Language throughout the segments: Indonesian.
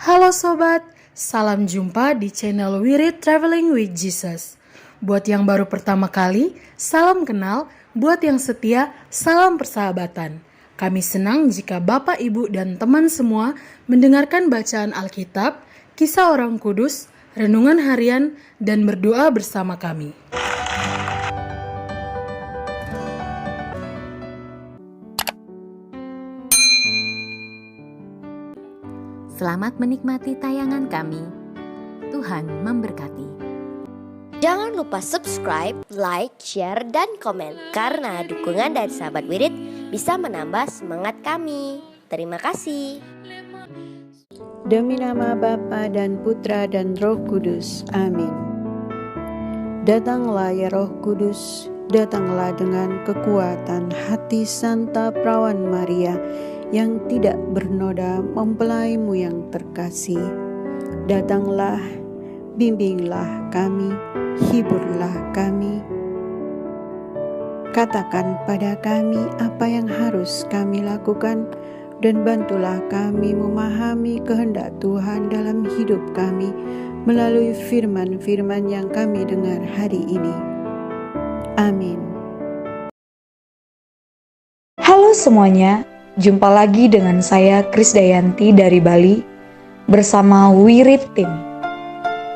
Halo sobat, salam jumpa di channel Wirid Traveling with Jesus. Buat yang baru pertama kali, salam kenal. Buat yang setia, salam persahabatan. Kami senang jika Bapak, Ibu, dan teman semua mendengarkan bacaan Alkitab, kisah orang kudus, renungan harian, dan berdoa bersama kami. Selamat menikmati tayangan kami. Tuhan memberkati. Jangan lupa subscribe, like, share, dan komen. Karena dukungan dari sahabat Wirid bisa menambah semangat kami. Terima kasih. Demi nama Bapa dan Putra dan Roh Kudus. Amin. Datanglah ya Roh Kudus, datanglah dengan kekuatan hati Santa Perawan Maria yang tidak bernoda mempelaimu yang terkasih. Datanglah, bimbinglah kami, hiburlah kami. Katakan pada kami apa yang harus kami lakukan, dan bantulah kami memahami kehendak Tuhan dalam hidup kami melalui firman-firman yang kami dengar hari ini. Amin. Halo semuanya, jumpa lagi dengan saya Krisdayanti dari Bali bersama Wirid Tim.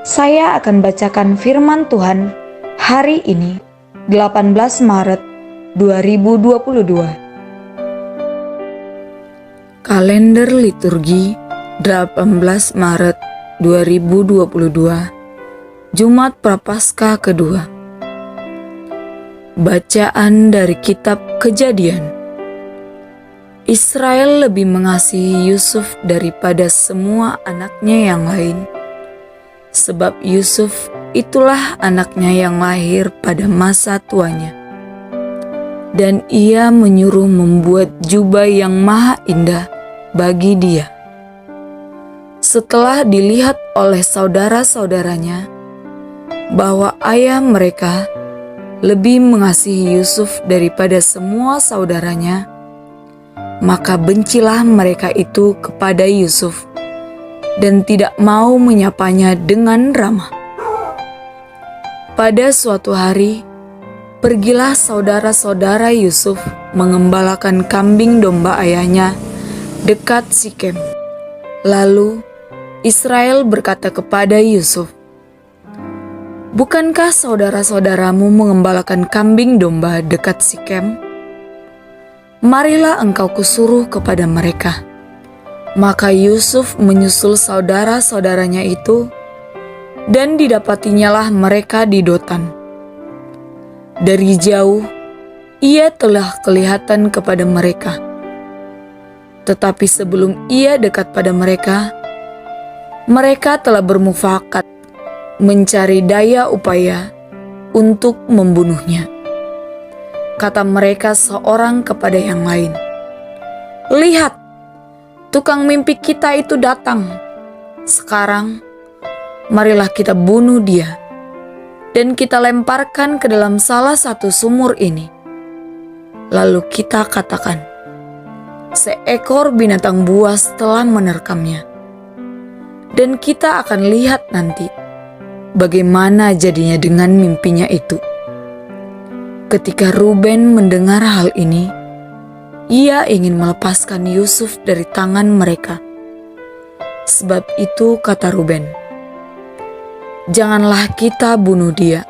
Saya akan bacakan firman Tuhan hari ini 18 Maret 2022. Kalender liturgi 18 Maret 2022, Jumat Prapaskah kedua. Bacaan dari kitab Kejadian. Israel lebih mengasihi Yusuf daripada semua anaknya yang lain, sebab Yusuf itulah anaknya yang lahir pada masa tuanya. Dan ia menyuruh membuat jubah yang maha indah bagi dia. Setelah dilihat oleh saudara-saudaranya bahwa ayah mereka lebih mengasihi Yusuf daripada semua saudaranya, maka bencilah mereka itu kepada Yusuf dan tidak mau menyapanya dengan ramah. Pada suatu hari, pergilah saudara-saudara Yusuf mengembalakan kambing domba ayahnya dekat Sikem. Lalu Israel berkata kepada Yusuf, "Bukankah saudara-saudaramu mengembalakan kambing domba dekat Sikem? Marilah engkau kusuruh kepada mereka." Maka Yusuf menyusul saudara-saudaranya itu, dan didapatinya mereka di Dotan. Dari jauh, ia telah kelihatan kepada mereka. Tetapi sebelum ia dekat pada mereka, mereka telah bermufakat mencari daya upaya untuk membunuhnya. Kata mereka seorang kepada yang lain, "Lihat, tukang mimpi kita itu datang. Sekarang, marilah kita bunuh dia, dan kita lemparkan ke dalam salah satu sumur ini. Lalu kita katakan, seekor binatang buas telah menerkamnya. Dan kita akan lihat nanti bagaimana jadinya dengan mimpinya itu." Ketika Ruben mendengar hal ini, ia ingin melepaskan Yusuf dari tangan mereka. Sebab itu kata Ruben, "Janganlah kita bunuh dia."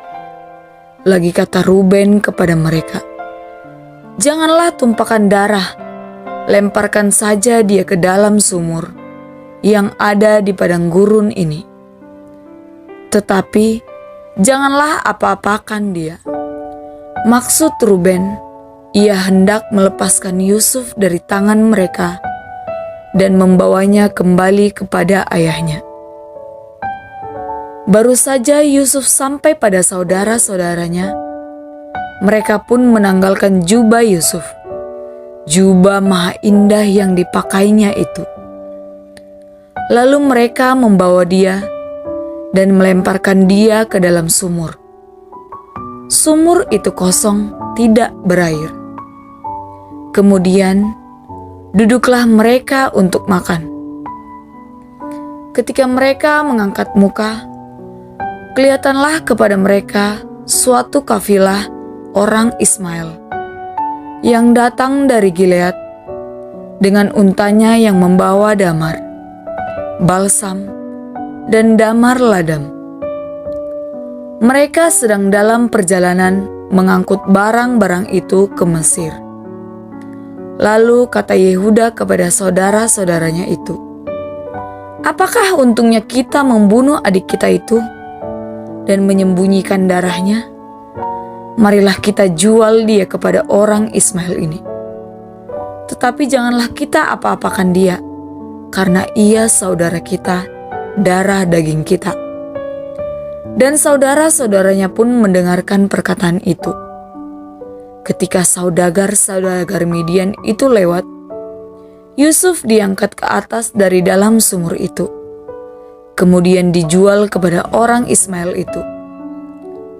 Lagi kata Ruben kepada mereka, "Janganlah tumpahkan darah, lemparkan saja dia ke dalam sumur yang ada di padang gurun ini. Tetapi janganlah apa-apakan dia." Maksud Ruben, ia hendak melepaskan Yusuf dari tangan mereka dan membawanya kembali kepada ayahnya. Baru saja Yusuf sampai pada saudara-saudaranya, mereka pun menanggalkan jubah Yusuf, jubah maha indah yang dipakainya itu. Lalu mereka membawa dia dan melemparkan dia ke dalam sumur. Sumur itu kosong, tidak berair. Kemudian duduklah mereka untuk makan. ketika mereka mengangkat muka, kelihatanlah kepada mereka suatu kafilah orang Ismail yang datang dari Gilead dengan untanya yang membawa damar, balsam, dan damar ladam. Mereka sedang dalam perjalanan mengangkut barang-barang itu ke Mesir. Lalu kata Yehuda kepada saudara-saudaranya itu, "Apakah untungnya kita membunuh adik kita itu dan menyembunyikan darahnya? Marilah kita jual dia kepada orang Ismail ini. Tetapi janganlah kita apa-apakan dia, karena ia saudara kita, darah daging kita." Dan saudara-saudaranya pun mendengarkan perkataan itu. Ketika saudagar-saudagar Midian itu lewat, Yusuf diangkat ke atas dari dalam sumur itu, kemudian dijual kepada orang Ismail itu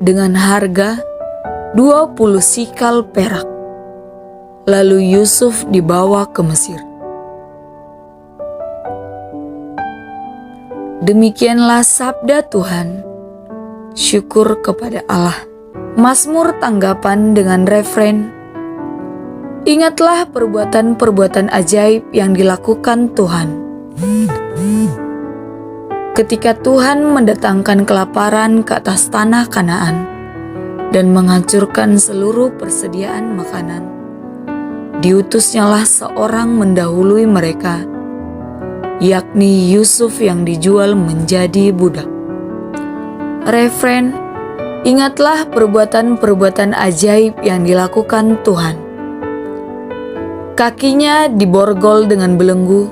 dengan harga 20 sikal perak. Lalu Yusuf dibawa ke Mesir. Demikianlah sabda Tuhan. Syukur kepada Allah. Mazmur tanggapan dengan refren, "Ingatlah perbuatan-perbuatan ajaib yang dilakukan Tuhan. Ketika Tuhan mendatangkan kelaparan ke atas tanah Kanaan dan menghancurkan seluruh persediaan makanan, diutusnyalah seorang mendahului mereka, yakni Yusuf yang dijual menjadi budak." Refren, ingatlah perbuatan-perbuatan ajaib yang dilakukan Tuhan. Kakinya diborgol dengan belenggu,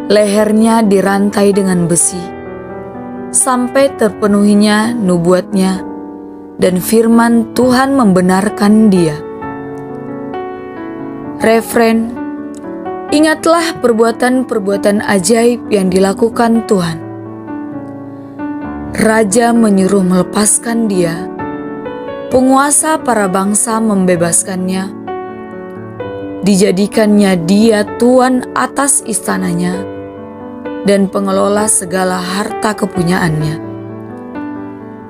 lehernya dirantai dengan besi, sampai terpenuhinya nubuatnya, dan firman Tuhan membenarkan dia. Refren, ingatlah perbuatan-perbuatan ajaib yang dilakukan Tuhan. Raja menyuruh melepaskan dia, penguasa para bangsa membebaskannya, dijadikannya dia tuan atas istananya dan pengelola segala harta kepunyaannya.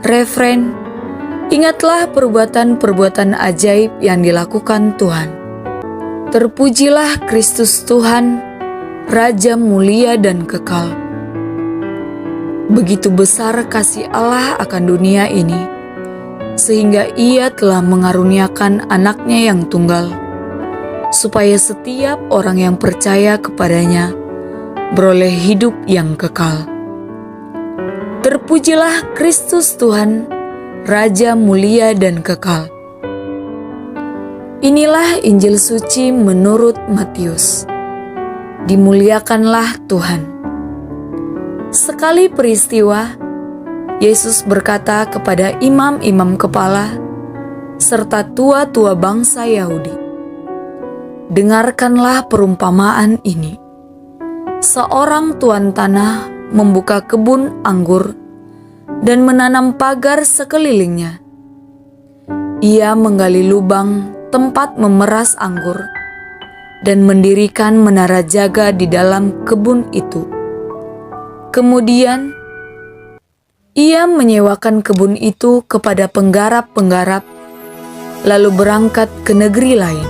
Refren, ingatlah perbuatan-perbuatan ajaib yang dilakukan Tuhan. Terpujilah Kristus Tuhan, Raja mulia dan kekal. Begitu besar kasih Allah akan dunia ini, sehingga Ia telah mengaruniakan anaknya yang tunggal, supaya setiap orang yang percaya kepadanya beroleh hidup yang kekal. Terpujilah Kristus Tuhan, Raja mulia dan kekal. Inilah Injil suci menurut Matius. Dimuliakanlah Tuhan. Sekali peristiwa, Yesus berkata kepada imam-imam kepala serta tua-tua bangsa Yahudi, "Dengarkanlah perumpamaan ini. Seorang tuan tanah membuka kebun anggur dan menanam pagar sekelilingnya. Ia menggali lubang tempat memeras anggur dan mendirikan menara jaga di dalam kebun itu. Kemudian, ia menyewakan kebun itu kepada penggarap-penggarap, lalu berangkat ke negeri lain.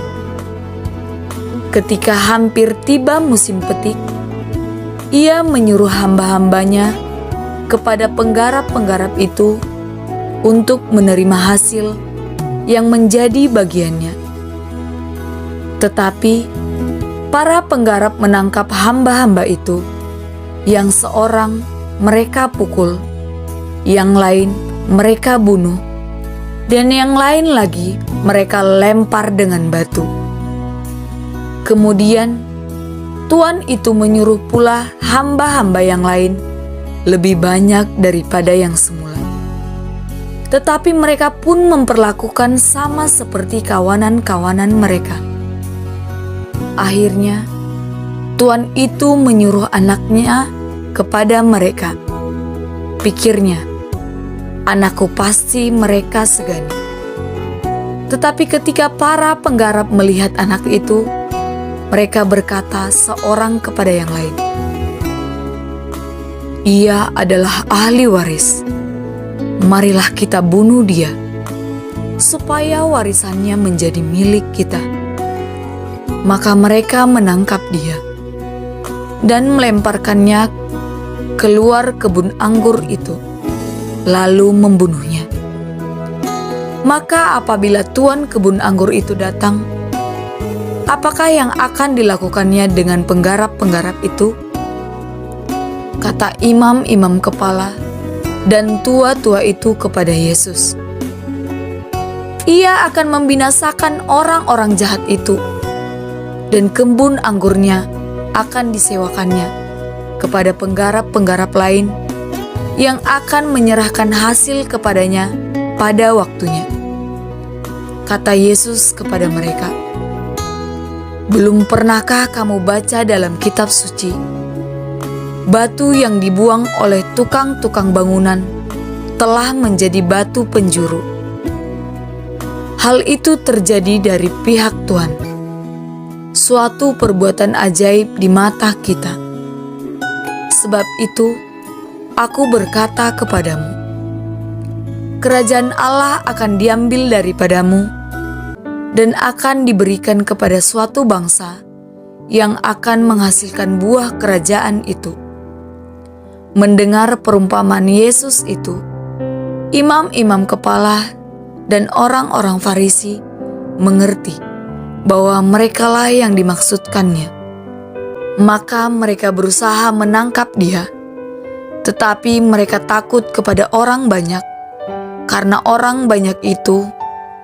Ketika hampir tiba musim petik, ia menyuruh hamba-hambanya kepada penggarap-penggarap itu untuk menerima hasil yang menjadi bagiannya. Tetapi, para penggarap menangkap hamba-hamba itu. Yang seorang mereka pukul, yang lain mereka bunuh, dan yang lain lagi mereka lempar dengan batu. Kemudian tuan itu menyuruh pula hamba-hamba yang lain lebih banyak daripada yang semula. Tetapi mereka pun memperlakukan sama seperti kawanan-kawanan mereka. Akhirnya tuan itu menyuruh anaknya kepada mereka. Pikirnya, anakku pasti mereka segani. Tetapi ketika para penggarap melihat anak itu, mereka berkata seorang kepada yang lain, Ia adalah ahli waris. Marilah kita bunuh dia, supaya warisannya menjadi milik kita." Maka mereka menangkap dia dan melemparkannya keluar kebun anggur itu, lalu membunuhnya. Maka apabila tuan kebun anggur itu datang, apakah yang akan dilakukannya dengan penggarap-penggarap itu? Kata imam-imam kepala dan tua-tua itu kepada Yesus, "Ia akan membinasakan orang-orang jahat itu, dan kebun anggurnya akan disewakannya kepada penggarap-penggarap lain yang akan menyerahkan hasil kepadanya pada waktunya." Kata Yesus kepada mereka, "Belum pernahkah kamu baca dalam kitab suci, batu yang dibuang oleh tukang-tukang bangunan telah menjadi batu penjuru? Hal itu terjadi dari pihak Tuhan, suatu perbuatan ajaib di mata kita. Sebab itu, aku berkata kepadamu, kerajaan Allah akan diambil daripadamu dan akan diberikan kepada suatu bangsa yang akan menghasilkan buah kerajaan itu." Mendengar perumpamaan Yesus itu, imam-imam kepala dan orang-orang Farisi mengerti bahwa merekalah yang dimaksudkannya. Maka mereka berusaha menangkap dia, tetapi mereka takut kepada orang banyak, karena orang banyak itu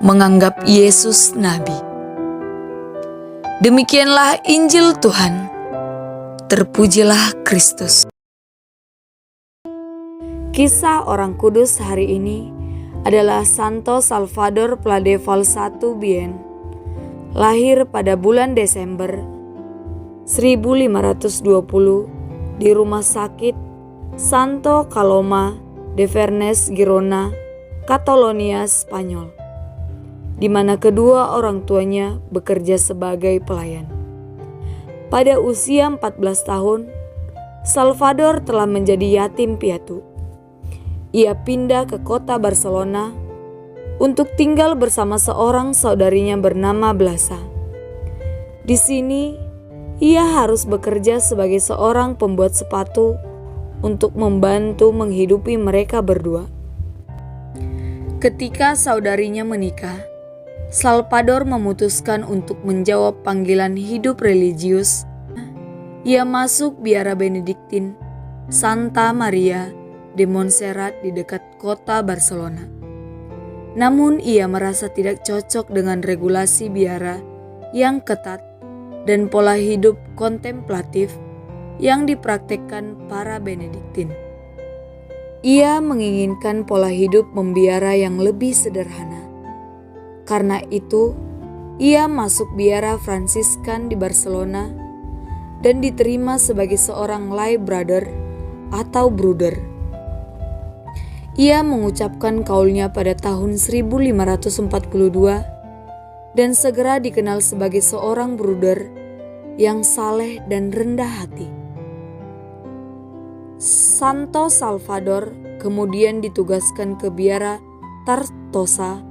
menganggap Yesus nabi. Demikianlah Injil Tuhan. Terpujilah Kristus. Kisah orang kudus hari ini adalah Santo Salvador Pladefal I Bien, lahir pada bulan Desember 1520 di rumah sakit Santo Coloma de Farners, Girona, Catalonia, Spanyol, di mana kedua orang tuanya bekerja sebagai pelayan. Pada usia 14 tahun, Salvador telah menjadi yatim piatu. Ia pindah ke kota Barcelona untuk tinggal bersama seorang saudarinya bernama Blasa. Di sini, ia harus bekerja sebagai seorang pembuat sepatu untuk membantu menghidupi mereka berdua. Ketika saudarinya menikah, Salvador memutuskan untuk menjawab panggilan hidup religius. Ia masuk biara Benediktin Santa Maria de Montserrat di dekat kota Barcelona. Namun ia merasa tidak cocok dengan regulasi biara yang ketat dan pola hidup kontemplatif yang dipraktekkan para Benediktin. Ia menginginkan pola hidup membiara yang lebih sederhana. Karena itu, ia masuk biara Fransiskan di Barcelona dan diterima sebagai seorang lay brother atau bruder. Ia mengucapkan kaulnya pada tahun 1542 dan segera dikenal sebagai seorang bruder yang saleh dan rendah hati. Santo Salvador kemudian ditugaskan ke biara Tortosa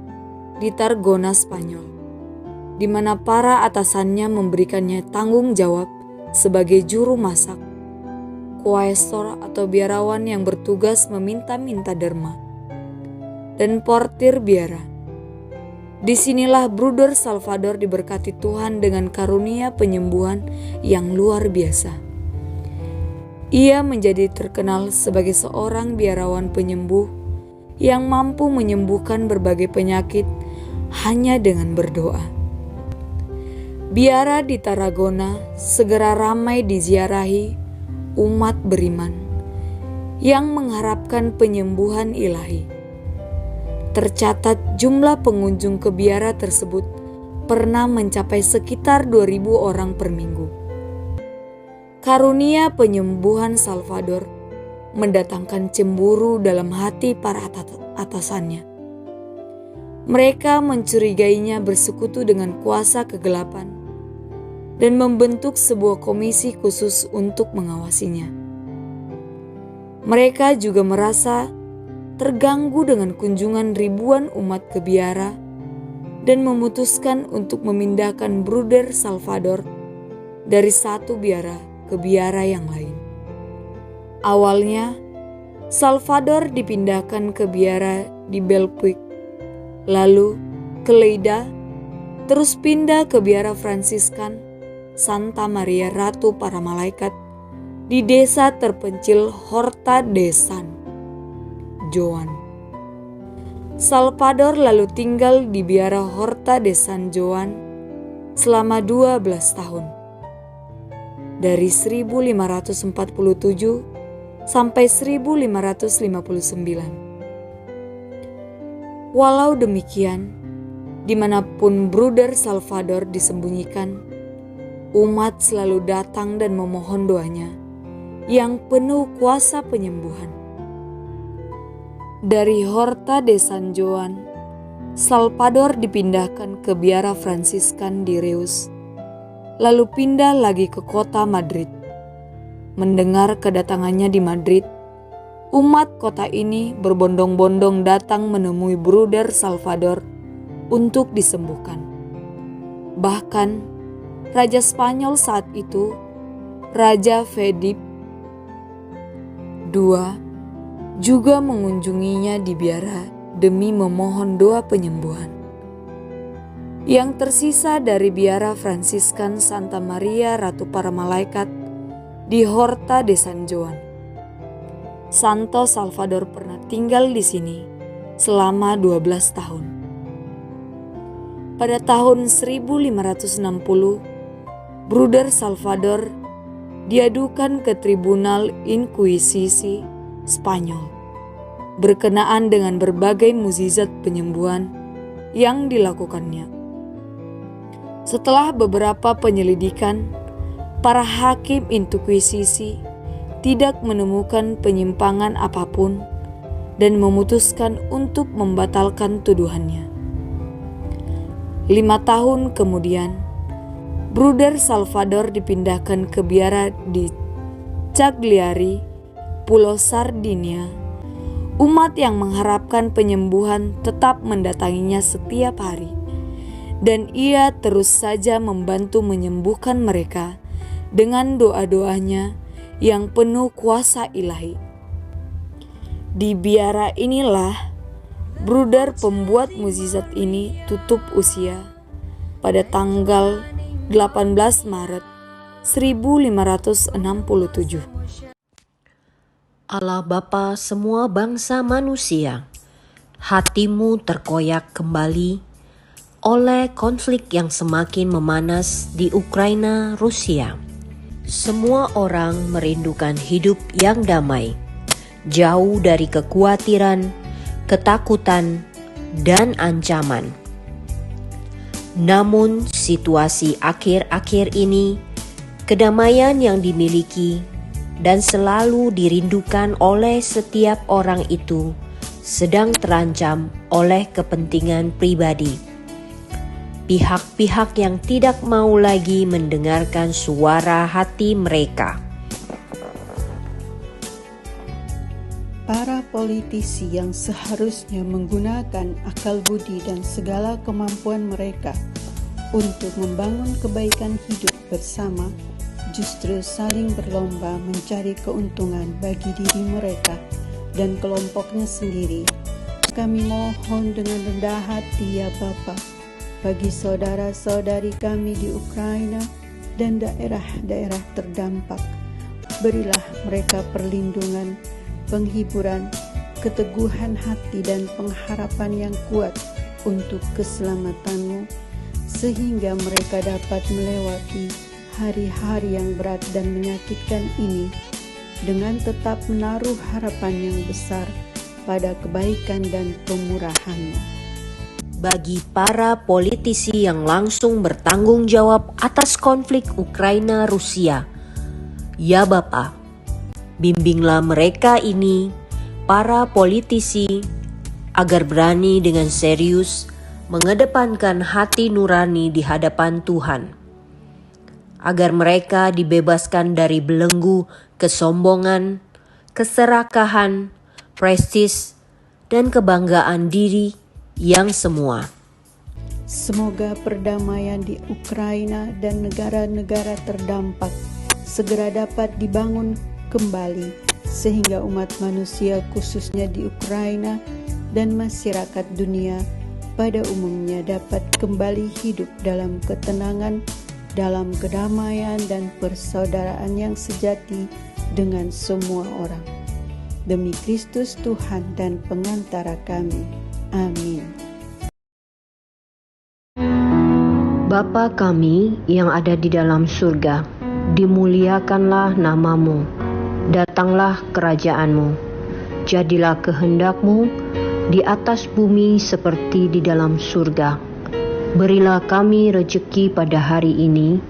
di Tarragona, Spanyol, di mana para atasannya memberikannya tanggung jawab sebagai juru masak, kuaestor atau biarawan yang bertugas meminta-minta derma, dan portir biara. Disinilah Bruder Salvador diberkati Tuhan dengan karunia penyembuhan yang luar biasa. Ia menjadi terkenal sebagai seorang biarawan penyembuh yang mampu menyembuhkan berbagai penyakit hanya dengan berdoa. Biara di Tarragona segera ramai diziarahi umat beriman yang mengharapkan penyembuhan ilahi. Tercatat jumlah pengunjung ke biara tersebut pernah mencapai sekitar 2.000 orang per minggu. Karunia penyembuhan Salvador mendatangkan cemburu dalam hati para atasannya. Mereka mencurigainya bersekutu dengan kuasa kegelapan dan membentuk sebuah komisi khusus untuk mengawasinya. Mereka juga merasa terganggu dengan kunjungan ribuan umat ke biara dan memutuskan untuk memindahkan Bruder Salvador dari satu biara ke biara yang lain. Awalnya, Salvador dipindahkan ke biara di Belpuig, lalu ke Lleida, terus pindah ke biara Fransiskan Santa Maria Ratu Para Malaikat di desa terpencil Horta de San Joan. Salvador lalu tinggal di biara Horta de San Joan selama 12 tahun, dari 1547 sampai 1559. Walau demikian, dimanapun Bruder Salvador disembunyikan, umat selalu datang dan memohon doanya yang penuh kuasa penyembuhan. Dari Horta de San Joan, Salvador dipindahkan ke biara Fransiskan di Reus, lalu pindah lagi ke kota Madrid. Mendengar kedatangannya di Madrid, umat kota ini berbondong-bondong datang menemui Bruder Salvador untuk disembuhkan. Bahkan, Raja Spanyol saat itu, Raja Felip II, juga mengunjunginya di biara demi memohon doa penyembuhan. Yang tersisa dari biara Fransiskan Santa Maria Ratu Para Malaikat di Horta de San Joan. Santo Salvador pernah tinggal di sini selama 12 tahun. Pada tahun 1560, Bruder Salvador diadukan ke Tribunal Inkuisisi Spanyol berkenaan dengan berbagai mukjizat penyembuhan yang dilakukannya. Setelah beberapa penyelidikan, para hakim inkuisisi tidak menemukan penyimpangan apapun dan memutuskan untuk membatalkan tuduhannya. 5 tahun kemudian, Bruder Salvador dipindahkan ke biara di Cagliari, Pulau Sardinia. Umat yang mengharapkan penyembuhan tetap mendatanginya setiap hari, dan ia terus saja membantu menyembuhkan mereka dengan doa-doanya yang penuh kuasa ilahi. Di biara inilah Bruder pembuat mukjizat ini tutup usia pada tanggal 18 Maret 1567. Allah Bapa semua bangsa manusia, hatimu terkoyak kembali oleh konflik yang semakin memanas di Ukraina, Rusia. Semua orang merindukan hidup yang damai, jauh dari kekhawatiran, ketakutan, dan ancaman. Namun situasi akhir-akhir ini, kedamaian yang dimiliki dan selalu dirindukan oleh setiap orang itu sedang terancam oleh kepentingan pribadi. Pihak-pihak yang tidak mau lagi mendengarkan suara hati mereka. Para politisi yang seharusnya menggunakan akal budi dan segala kemampuan mereka untuk membangun kebaikan hidup bersama, justru saling berlomba mencari keuntungan bagi diri mereka dan kelompoknya sendiri. Kami mohon dengan rendah hati ya Bapa, bagi saudara-saudari kami di Ukraina dan daerah-daerah terdampak. Berilah mereka perlindungan, penghiburan, keteguhan hati dan pengharapan yang kuat untuk keselamatan-Mu, sehingga mereka dapat melewati hari-hari yang berat dan menyakitkan ini dengan tetap menaruh harapan yang besar pada kebaikan dan kemurahan-Mu. Bagi para politisi yang langsung bertanggung jawab atas konflik Ukraina-Rusia, ya Bapa, bimbinglah mereka ini, para politisi, agar berani dengan serius mengedepankan hati nurani di hadapan Tuhan, agar mereka dibebaskan dari belenggu kesombongan, keserakahan, prestis, dan kebanggaan diri yang semua. Semoga perdamaian di Ukraina dan negara-negara terdampak segera dapat dibangun kembali, sehingga umat manusia khususnya di Ukraina dan masyarakat dunia pada umumnya dapat kembali hidup dalam ketenangan, dalam kedamaian dan persaudaraan yang sejati dengan semua orang. Demi Kristus Tuhan dan pengantara kami. Amin. Bapa kami yang ada di dalam surga, dimuliakanlah namamu, datanglah kerajaanmu, jadilah kehendak-Mu di atas bumi seperti di dalam surga. Berilah kami rejeki pada hari ini,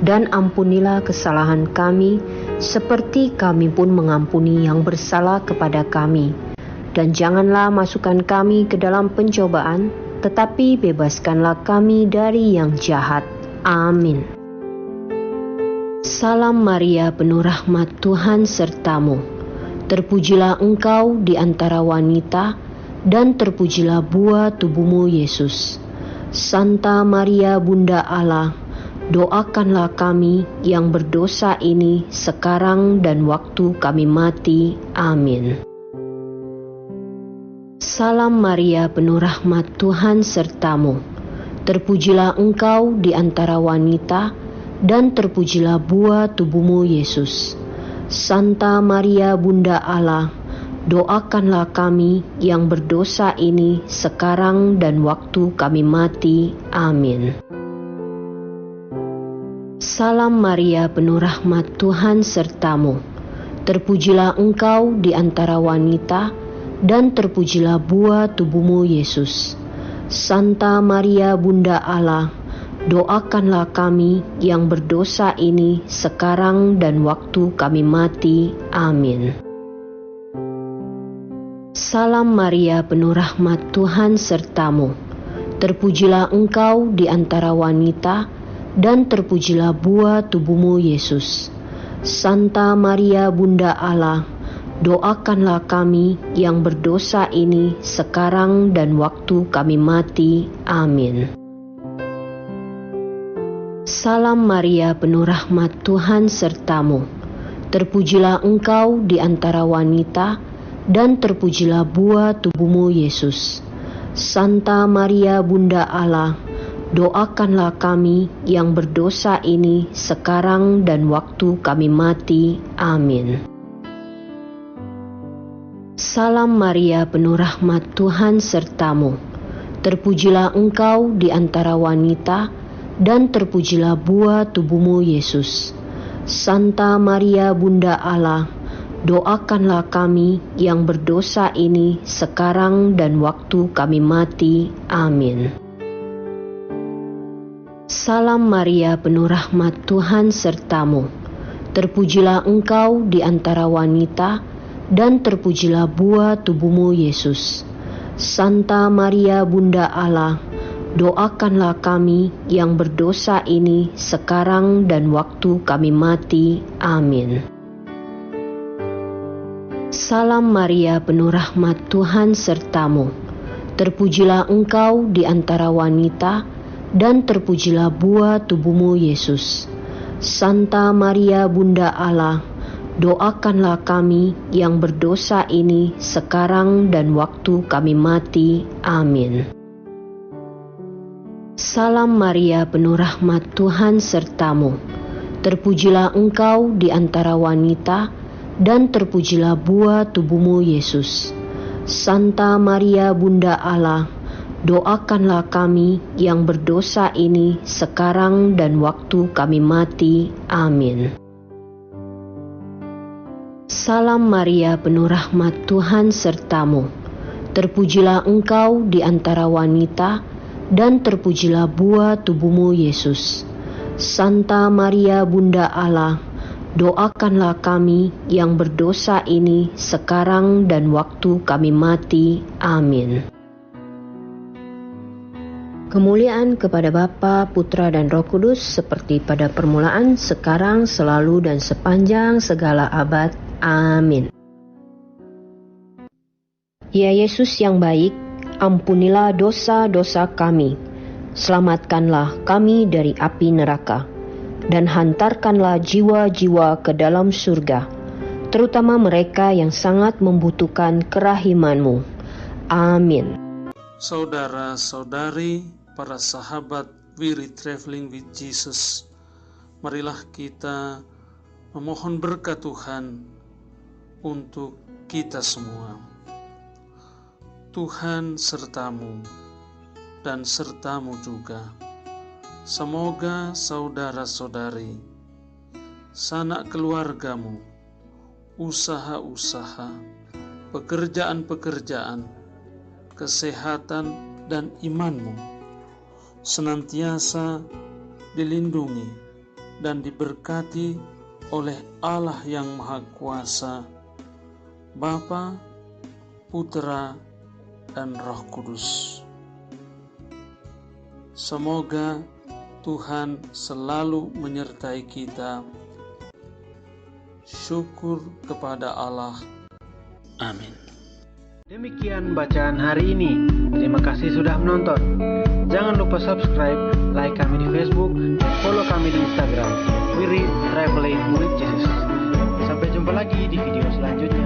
dan ampunilah kesalahan kami, seperti kami pun mengampuni yang bersalah kepada kami. Dan janganlah masukkan kami ke dalam pencobaan, tetapi bebaskanlah kami dari yang jahat. Amin. Salam Maria, penuh rahmat, Tuhan sertamu. Terpujilah engkau di antara wanita, dan terpujilah buah tubuhmu Yesus. Santa Maria Bunda Allah, doakanlah kami yang berdosa ini sekarang dan waktu kami mati. Amin. Salam Maria, penuh rahmat, Tuhan sertamu. Terpujilah engkau di antara wanita, dan terpujilah buah tubuhmu Yesus. Santa Maria Bunda Allah, doakanlah kami yang berdosa ini sekarang dan waktu kami mati. Amin. Salam Maria, penuh rahmat, Tuhan sertamu. Terpujilah engkau di antara wanita, dan terpujilah buah tubuhmu Yesus. Santa Maria Bunda Allah, doakanlah kami yang berdosa ini sekarang dan waktu kami mati. Amin. Salam Maria, penuh rahmat, Tuhan sertamu. Terpujilah engkau di antara wanita, dan terpujilah buah tubuhmu Yesus. Santa Maria Bunda Allah, doakanlah kami yang berdosa ini sekarang dan waktu kami mati. Amin. Salam Maria, penuh rahmat, Tuhan sertamu. Terpujilah engkau di antara wanita, dan terpujilah buah tubuhmu Yesus. Santa Maria Bunda Allah, doakanlah kami yang berdosa ini sekarang dan waktu kami mati. Amin. Salam Maria, penuh rahmat, Tuhan sertamu. Terpujilah engkau di antara wanita, dan terpujilah buah tubuhmu Yesus. Santa Maria Bunda Allah, doakanlah kami yang berdosa ini sekarang dan waktu kami mati. Amin. Salam Maria, penuh rahmat, Tuhan sertamu. Terpujilah engkau di antara wanita, dan terpujilah buah tubuhmu Yesus. Santa Maria Bunda Allah, doakanlah kami yang berdosa ini sekarang dan waktu kami mati. Amin. Salam Maria, penuh rahmat, Tuhan sertamu. Terpujilah engkau di antara wanita, dan terpujilah buah tubuhmu Yesus. Santa Maria Bunda Allah, doakanlah kami yang berdosa ini sekarang dan waktu kami mati. Amin. Salam Maria, penuh rahmat, Tuhan sertamu. Terpujilah engkau di antara wanita, dan terpujilah buah tubuhmu Yesus. Santa Maria Bunda Allah, doakanlah kami yang berdosa ini sekarang dan waktu kami mati. Amin. Salam Maria, penuh rahmat, Tuhan sertamu. Terpujilah engkau di antara wanita, dan terpujilah buah tubuhmu Yesus. Santa Maria Bunda Allah, doakanlah kami yang berdosa ini sekarang dan waktu kami mati. Amin. Kemuliaan kepada Bapa, Putra, dan Roh Kudus, seperti pada permulaan, sekarang, selalu, dan sepanjang segala abad. Amin. Ya Yesus yang baik, ampunilah dosa-dosa kami. Selamatkanlah kami dari api neraka, dan hantarkanlah jiwa-jiwa ke dalam surga, terutama mereka yang sangat membutuhkan kerahiman-Mu. Amin. Saudara-saudari, para sahabat Wirid Traveling with Jesus, marilah kita memohon berkat Tuhan untuk kita semua. Tuhan sertamu dan sertamu juga. Semoga saudara-saudari, sanak keluargamu, usaha-usaha, pekerjaan-pekerjaan, kesehatan dan imanmu senantiasa dilindungi dan diberkati oleh Allah yang Maha Kuasa, Bapa, Putra, dan Roh Kudus. Semoga Tuhan selalu menyertai kita. Syukur kepada Allah. Amin. Demikian bacaan hari ini. Terima kasih sudah menonton. Jangan lupa subscribe, like kami di Facebook, follow kami di Instagram. Wirid Traveling with Jesus. Sampai jumpa lagi di video selanjutnya.